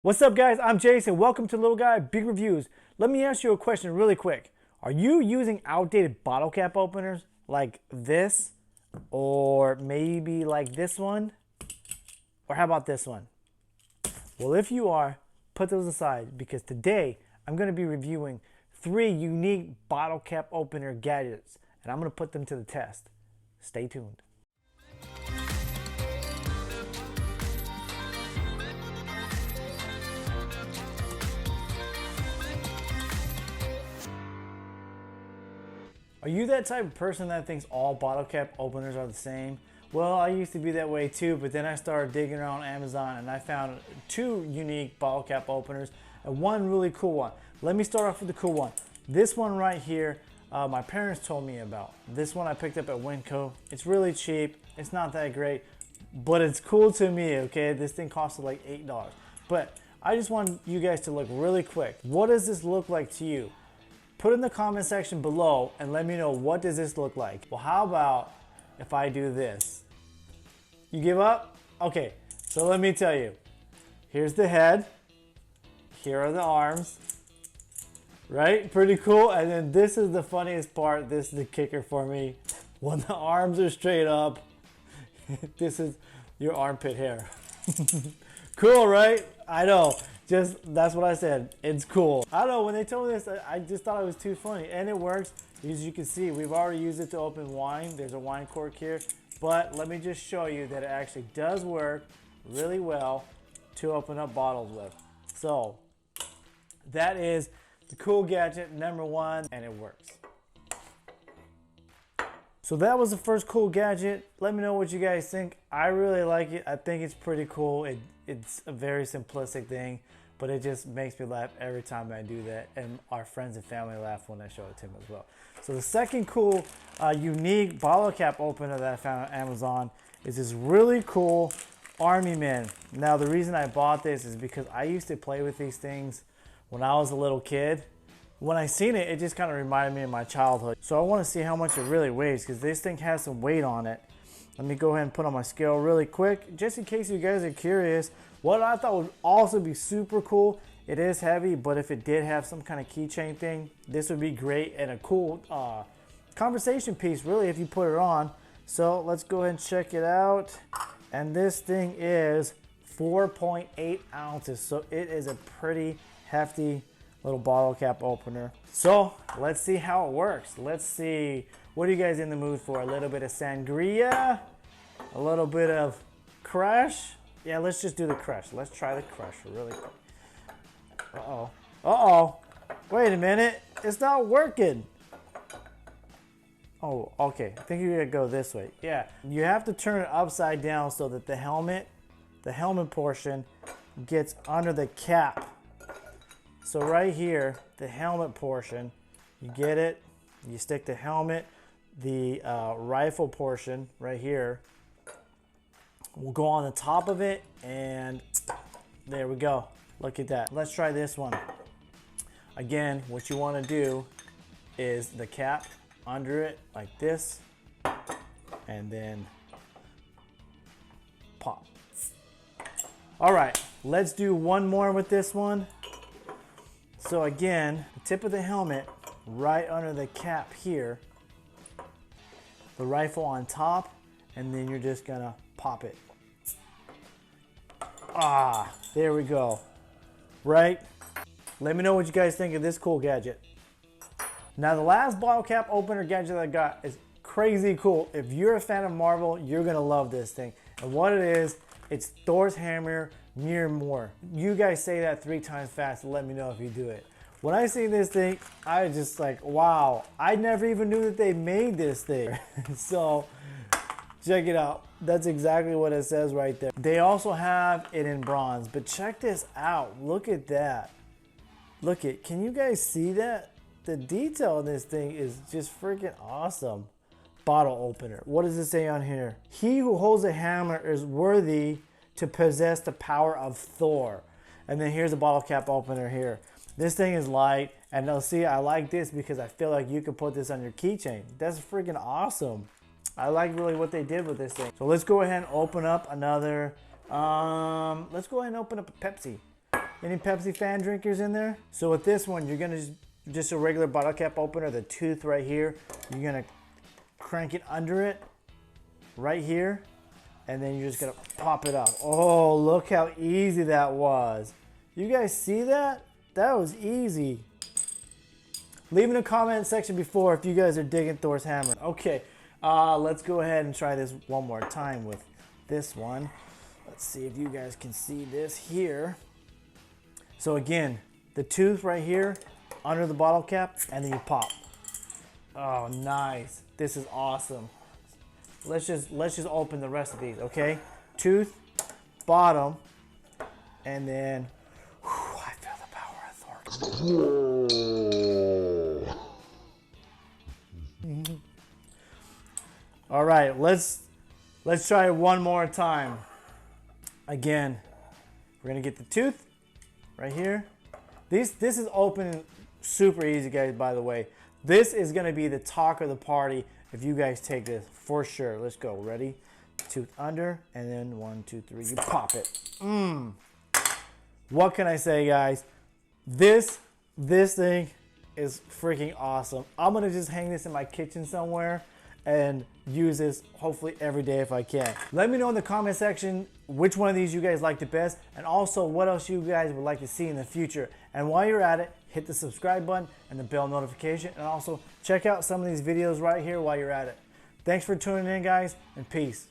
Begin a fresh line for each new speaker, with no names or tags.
What's up, guys? I'm Jason. Welcome to Little Guy Big Reviews. Let me ask you a question really quick. Are you using outdated bottle cap openers like this? Or maybe like this one? Or how about this one? Well, if you are, put those aside because today I'm going to be reviewing 3 unique bottle cap opener gadgets and I'm going to put them to the test. Stay tuned. Are you that type of person that thinks all bottle cap openers are the same? Well, I used to be that way too, but then I started digging around Amazon and I found 2 unique bottle cap openers and 1 really cool one. Let me start off with the cool one. This one right here, my parents told me about. This one I picked up at Winco. It's really cheap. It's not that great, but it's cool to me, okay? This thing costed like $8. But I just want you guys to look really quick. What does this look like to you? Put in the comment section below and let me know, what does this look like? Well, how about if I do this? You give up? Okay, so let me tell you. Here's the head. Here are the arms. Right? Pretty cool. And then this is the funniest part. This is the kicker for me. When the arms are straight up, this is your armpit hair. Cool, right? I know. Just, that's what I said. It's cool. I don't know, when they told me this, I just thought it was too funny. And it works. As you can see, we've already used it to open wine. There's a wine cork here. But let me just show you that it actually does work really well to open up bottles with. So, that is the cool gadget number 1, and it works. So that was the first cool gadget. Let me know what you guys think. I really like it. I think it's pretty cool. It's a very simplistic thing, but it just makes me laugh every time I do that. And our friends and family laugh when I show it to them as well. So the second cool, unique bottle cap opener that I found on Amazon is this really cool Army Man. Now the reason I bought this is because I used to play with these things when I was a little kid. When I seen it, it just kind of reminded me of my childhood. So I want to see how much it really weighs because this thing has some weight on it. Let me go ahead and put on my scale really quick, just in case you guys are curious. What I thought would also be super cool, it is heavy, but if it did have some kind of keychain thing, this would be great and a cool conversation piece, really, if you put it on. So let's go ahead and check it out. And this thing is 4.8 ounces, so it is a pretty hefty little bottle cap opener. So let's see how it works. Let's see, what are you guys in the mood for? A little bit of sangria, a little bit of crush. Yeah, let's just do the crush. Let's try the crush really quick. Uh-oh. Uh-oh. Wait a minute. It's not working. Oh, okay. I think you're gonna go this way. Yeah, you have to turn it upside down so that the helmet portion gets under the cap. So right here, the helmet portion, you get it, you stick the helmet, the rifle portion right here will go on the top of it, and there we go. Look at that. Let's try this one. Again, what you want to do is the cap under it like this, and then pop. All right, let's do one more with this one. So again, the tip of the helmet right under the cap here, the rifle on top, and then you're just gonna pop it. Ah, there we go. Right? Let me know what you guys think of this cool gadget. Now the last bottle cap opener gadget I got is crazy cool. If you're a fan of Marvel, you're gonna love this thing. And what it is, it's Thor's hammer, Mjolnir. You guys say that 3 times fast and let me know if you do it. When I see this thing, I was just like, wow, I never even knew that they made this thing. So check it out. That's exactly what it says right there. They also have it in bronze, but check this out. Look at that. Look at, can you guys see that? The detail in this thing is just freaking awesome. Bottle opener. What does it say on here? He who holds a hammer is worthy to possess the power of Thor. And then here's a bottle cap opener here. This thing is light, and now see, I like this because I feel like you can put this on your keychain. That's freaking awesome. I like really what they did with this thing. So let's go ahead and open up another, let's go ahead and open up a Pepsi. Any Pepsi fan drinkers in there? So with this one, you're gonna just a regular bottle cap opener, the tooth right here. You're gonna crank it under it, right here, and then you're just gonna pop it up. Oh, look how easy that was. You guys see that? That was easy. Leave in the comment section before if you guys are digging Thor's hammer. Okay, let's go ahead and try this one more time with this one. Let's see if you guys can see this here. So again, the tooth right here under the bottle cap, and then you pop. Oh, nice. This is awesome. Let's just open the rest of these, okay? Tooth, bottom, and then I feel the power of Thor. All right, let's try it one more time. Again, we're gonna get the tooth right here. This is open super easy, guys, by the way. This is gonna be the talk of the party if you guys take this, for sure. Let's go, ready? Tooth under, and then 1, 2, 3, you pop it. What can I say, guys? This thing is freaking awesome. I'm gonna just hang this in my kitchen somewhere and use this hopefully every day if I can. Let me know in the comment section which one of these you guys like the best, and also what else you guys would like to see in the future. And while you're at it, hit the subscribe button and the bell notification, and also check out some of these videos right here while you're at it. Thanks for tuning in, guys, and peace.